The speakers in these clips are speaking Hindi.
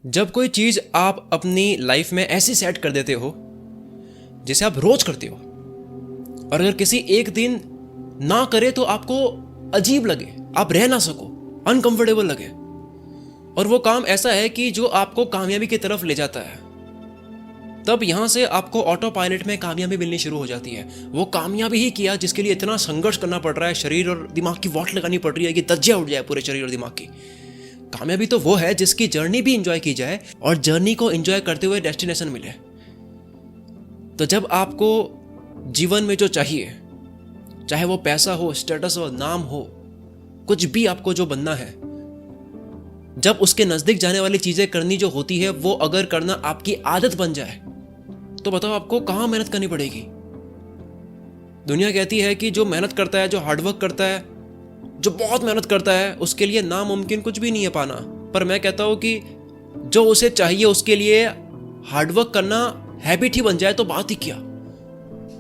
जब कोई चीज आप अपनी लाइफ में ऐसी सेट कर देते हो जिसे आप रोज करते हो, और अगर किसी एक दिन ना करे तो आपको अजीब लगे, आप रह ना सको, अनकंफर्टेबल लगे, और वो काम ऐसा है कि जो आपको कामयाबी की तरफ ले जाता है, तब यहां से आपको ऑटो पायलट में कामयाबी मिलनी शुरू हो जाती है। वो कामयाबी ही किया जिसके लिए इतना संघर्ष करना पड़ रहा है, शरीर और दिमाग की वाट लगानी पड़ रही है कि धज्जियां उड़ जाए पूरे शरीर और दिमाग की। कामयाबी तो वो है जिसकी जर्नी भी इंजॉय की जाए और जर्नी को इंजॉय करते हुए डेस्टिनेशन मिले। तो जब आपको जीवन में जो चाहिए, चाहे वो पैसा हो, स्टेटस हो, नाम हो, कुछ भी आपको जो बनना है, जब उसके नजदीक जाने वाली चीजें करनी जो होती है, वो अगर करना आपकी आदत बन जाए, तो बताओ आपको कहां मेहनत करनी पड़ेगी। दुनिया कहती है कि जो मेहनत करता है, जो हार्डवर्क करता है, जो बहुत मेहनत करता है, उसके लिए नामुमकिन कुछ भी नहीं है पाना। पर मैं कहता हूं कि जो उसे चाहिए उसके लिए हार्डवर्क करना हैबिट ही बन जाए तो बात ही क्या।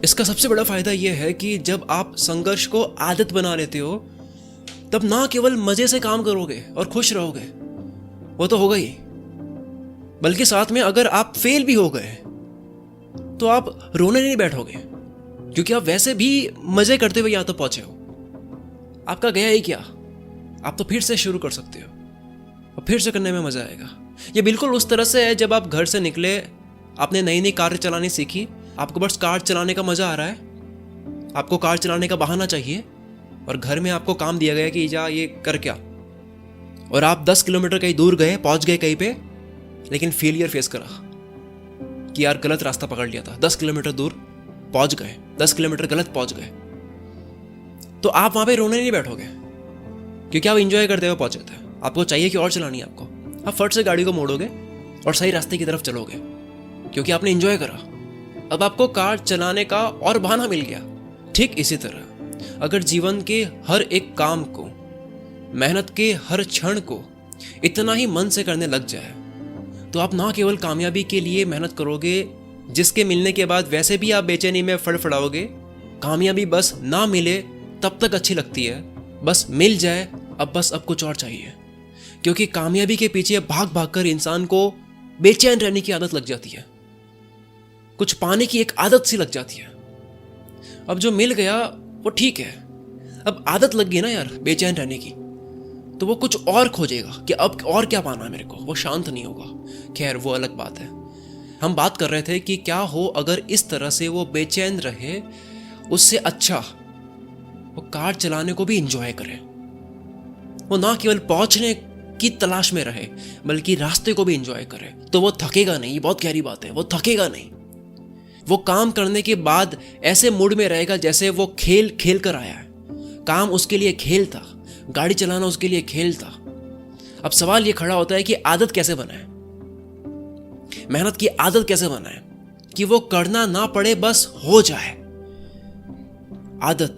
इसका सबसे बड़ा फायदा यह है कि जब आप संघर्ष को आदत बना लेते हो, तब ना केवल मजे से काम करोगे और खुश रहोगे, वो तो होगा ही, बल्कि साथ में अगर आप फेल भी हो गए तो आप रोने नहीं बैठोगे, क्योंकि आप वैसे भी मजे करते हुए यहां तक पहुंचे हो। आपका गया ही क्या, आप तो फिर से शुरू कर सकते हो और फिर से करने में मजा आएगा। ये बिल्कुल उस तरह से है जब आप घर से निकले, आपने नई नई कार चलानी सीखी, आपको बस कार चलाने का मजा आ रहा है, आपको कार चलाने का बहाना चाहिए, और घर में आपको काम दिया गया कि जा ये कर क्या, और आप 10 किलोमीटर कहीं दूर गए, पहुंच गए कहीं पे, लेकिन फेलियर फेस करा कि यार गलत रास्ता पकड़ लिया था, 10 किलोमीटर दूर पहुंच गए, 10 किलोमीटर गलत पहुंच गए, तो आप वहां पे रोने नहीं बैठोगे, क्योंकि आप इंजॉय करते हुए पहुंचे थे। आपको चाहिए कि और चलानी है आपको, आप फट से गाड़ी को मोड़ोगे और सही रास्ते की तरफ चलोगे, क्योंकि आपने इंजॉय करा। अब आपको कार चलाने का और बहाना मिल गया। ठीक इसी तरह अगर जीवन के हर एक काम को, मेहनत के हर क्षण को इतना ही मन से करने लग जाए, तो आप ना केवल कामयाबी के लिए मेहनत करोगे, जिसके मिलने के बाद वैसे भी आप बेचैनी में फड़फड़ाओगे। कामयाबी बस ना मिले तब तक अच्छी लगती है, बस मिल जाए अब कुछ और चाहिए, क्योंकि कामयाबी के पीछे भाग भाग कर इंसान को बेचैन रहने की आदत लग जाती है, कुछ पाने की एक आदत सी लग जाती है। अब जो मिल गया वो ठीक है, अब आदत लग गई ना यार बेचैन रहने की, तो वो कुछ और खोजेगा कि अब और क्या पाना है मेरे को, वो शांत नहीं होगा। खैर वो अलग बात है। हम बात कर रहे थे कि क्या हो अगर इस तरह से वो बेचैन रहे, उससे अच्छा वो कार चलाने को भी इंजॉय करे, वो ना केवल पहुंचने की तलाश में रहे बल्कि रास्ते को भी इंजॉय करे, तो वो थकेगा नहीं। बहुत गहरी बात है, वो थकेगा नहीं। वो काम करने के बाद ऐसे मूड में रहेगा जैसे वो खेल खेल कर आया है। काम उसके लिए खेल था, गाड़ी चलाना उसके लिए खेल था। अब सवाल ये खड़ा होता है कि आदत कैसे बनाए, मेहनत की आदत कैसे बनाए कि वो करना ना पड़े, बस हो जाए। आदत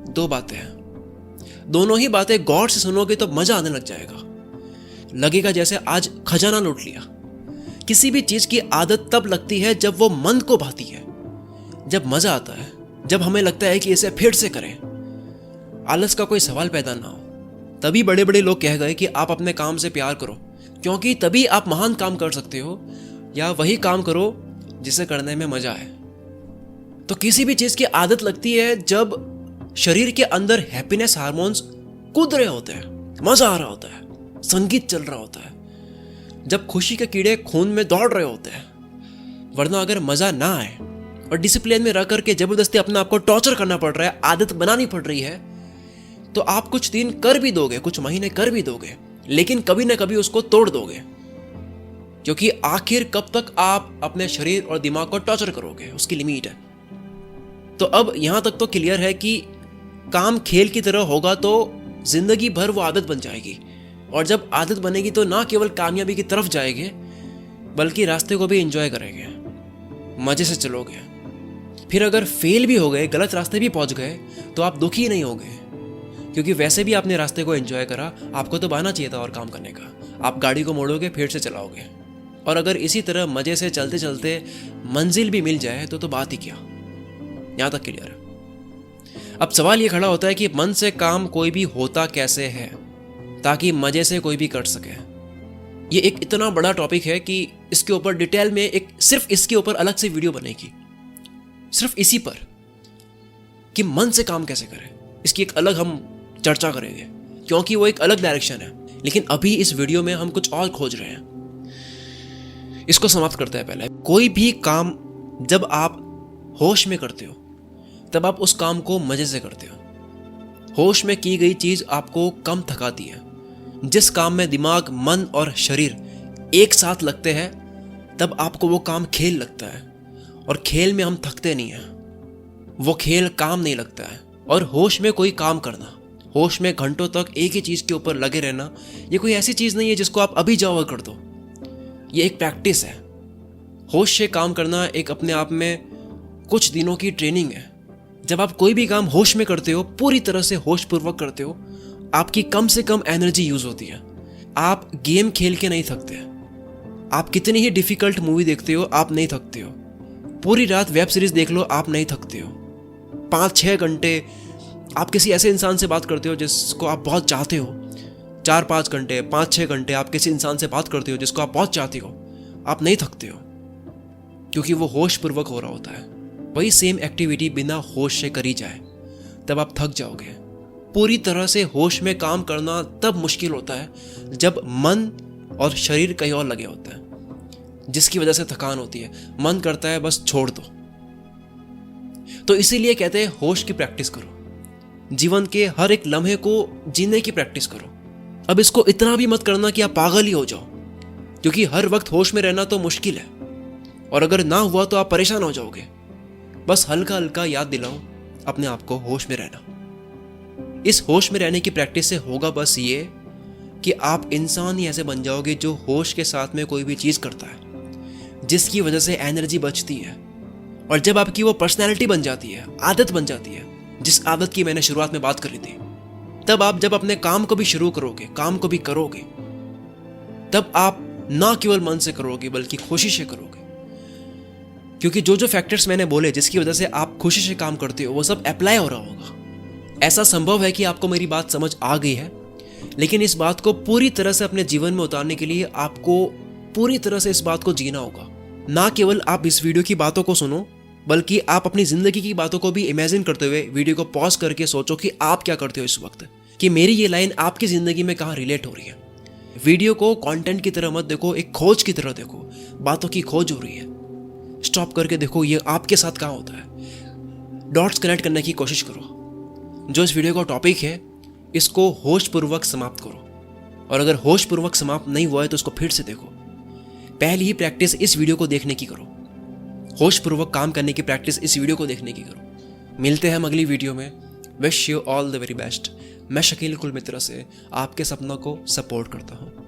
दो बातें हैं, दोनों ही बातें गौर से सुनोगे तो मजा आने लग जाएगा, लगेगा जैसे आज खजाना लूट लिया। किसी भी चीज की आदत तब लगती है जब वो मन को भाती है, जब मजा आता है, जब हमें लगता है कि इसे फिर से करें, आलस का कोई सवाल पैदा ना हो। तभी बड़े बड़े लोग कह गए कि आप अपने काम से प्यार करो, क्योंकि तभी आप महान काम कर सकते हो, या वही काम करो जिसे करने में मजा आए। तो किसी भी चीज की आदत लगती है जब शरीर के अंदर हैप्पीनेस हार्मोन्स कूद रहे होते हैं, मजा आ रहा होता है, संगीत चल रहा होता है, जब खुशी के कीड़े खून में दौड़ रहे होते हैं। वरना अगर मजा ना आए और डिसिप्लिन में रह करके जबरदस्ती अपने आप को टॉर्चर करना पड़ रहा है, आदत बनानी पड़ रही है, तो आप कुछ दिन कर भी दोगे, कुछ महीने कर भी दोगे, लेकिन कभी ना कभी उसको तोड़ दोगे, क्योंकि आखिर कब तक आप अपने शरीर और दिमाग को टॉर्चर करोगे, उसकी लिमिट है। तो अब यहां तक तो क्लियर है कि काम खेल की तरह होगा तो जिंदगी भर वो आदत बन जाएगी, और जब आदत बनेगी तो ना केवल कामयाबी की तरफ जाएंगे बल्कि रास्ते को भी एंजॉय करेंगे, मजे से चलोगे। फिर अगर फेल भी हो गए, गलत रास्ते भी पहुंच गए, तो आप दुखी नहीं होगे, क्योंकि वैसे भी आपने रास्ते को एंजॉय करा। आपको तो बहाना चाहिए था और काम करने का, आप गाड़ी को मोड़ोगे फिर से चलाओगे, और अगर इसी तरह मजे से चलते चलते मंजिल भी मिल जाए तो बात ही क्या। यहां तक क्लियर है। अब सवाल ये खड़ा होता है कि मन से काम कोई भी होता कैसे है ताकि मजे से कोई भी कर सके। ये एक इतना बड़ा टॉपिक है कि इसके ऊपर डिटेल में सिर्फ इसके ऊपर अलग से वीडियो बनेगी, सिर्फ इसी पर कि मन से काम कैसे करें। इसकी एक अलग हम चर्चा करेंगे, क्योंकि वो एक अलग डायरेक्शन है। लेकिन अभी इस वीडियो में हम कुछ और खोज रहे हैं। इसको समाप्त करते हैं। पहले, कोई भी काम जब आप होश में करते हो तब आप उस काम को मजे से करते हो। होश में की गई चीज आपको कम थकाती है। जिस काम में दिमाग, मन और शरीर एक साथ लगते हैं तब आपको वो काम खेल लगता है, और खेल में हम थकते नहीं हैं। वो खेल काम नहीं लगता है। और होश में कोई काम करना, होश में घंटों तक एक ही चीज के ऊपर लगे रहना, ये कोई ऐसी चीज नहीं है जिसको आप अभी जाओ और कर दो। ये एक प्रैक्टिस है। होश से काम करना एक अपने आप में कुछ दिनों की ट्रेनिंग है। जब आप कोई भी काम होश में करते हो, पूरी तरह से होश पूर्वक करते हो, आपकी कम से कम एनर्जी यूज होती है। आप गेम खेल के नहीं थकते। आप कितनी ही डिफिकल्ट मूवी देखते हो, आप नहीं थकते हो। पूरी रात वेब सीरीज देख लो, आप नहीं थकते हो। 5-6 घंटे आप किसी ऐसे इंसान से बात करते हो जिसको आप बहुत चाहते हो। 4-5 घंटे, 5-6 घंटे आप किसी इंसान से बात करते हो जिसको आप बहुत चाहते हो, आप नहीं थकते हो, क्योंकि वो होश पूर्वक हो रहा होता है। वही सेम एक्टिविटी बिना होश से करी जाए तब आप थक जाओगे। पूरी तरह से होश में काम करना तब मुश्किल होता है जब मन और शरीर कहीं और लगे होते हैं, जिसकी वजह से थकान होती है। मन करता है बस छोड़ दो। तो इसीलिए कहते हैं होश की प्रैक्टिस करो। जीवन के हर एक लम्हे को जीने की प्रैक्टिस करो। अब इसको इतना भी मत करना कि आप पागल ही हो जाओ, क्योंकि हर वक्त होश में रहना तो मुश्किल है, और अगर ना हुआ तो आप परेशान हो जाओगे। बस हल्का हल्का याद दिलाओ अपने आप को होश में रहना। इस होश में रहने की प्रैक्टिस से होगा बस ये कि आप इंसान ही ऐसे बन जाओगे जो होश के साथ में कोई भी चीज़ करता है, जिसकी वजह से एनर्जी बचती है। और जब आपकी वो पर्सनैलिटी बन जाती है, आदत बन जाती है, जिस आदत की मैंने शुरुआत में बात करी थी, तब आप जब अपने काम को भी शुरू करोगे, काम को भी करोगे, तब आप ना केवल मन से करोगे बल्कि खुशी से करोगे। क्योंकि जो जो फैक्टर्स मैंने बोले जिसकी वजह से आप खुशी से काम करते हो, वो सब अप्लाई हो रहा होगा। ऐसा संभव है कि आपको मेरी बात समझ आ गई है, लेकिन इस बात को पूरी तरह से अपने जीवन में उतारने के लिए आपको पूरी तरह से इस बात को जीना होगा। ना केवल आप इस वीडियो की बातों को सुनो, बल्कि आप अपनी जिंदगी की बातों को भी इमेजिन करते हुए वीडियो को पॉज करके सोचो कि आप क्या करते हो इस वक्त, कि मेरी ये लाइन आपकी जिंदगी में कहाँ रिलेट हो रही है। वीडियो को कंटेंट की तरह मत देखो, एक खोज की तरह देखो। बातों की खोज हो रही है, स्टॉप करके देखो ये आपके साथ कहाँ होता है। डॉट्स कनेक्ट करने की कोशिश करो। जो इस वीडियो का टॉपिक है, इसको होशपूर्वक समाप्त करो, और अगर होशपूर्वक समाप्त नहीं हुआ है तो इसको फिर से देखो। पहली ही प्रैक्टिस इस वीडियो को देखने की करो। होशपूर्वक काम करने की प्रैक्टिस इस वीडियो को देखने की करो। मिलते हैं हम अगली वीडियो में। Wish you all the very best. मैं शकील कुल मित्र से आपके सपनों को सपोर्ट करता हूँ।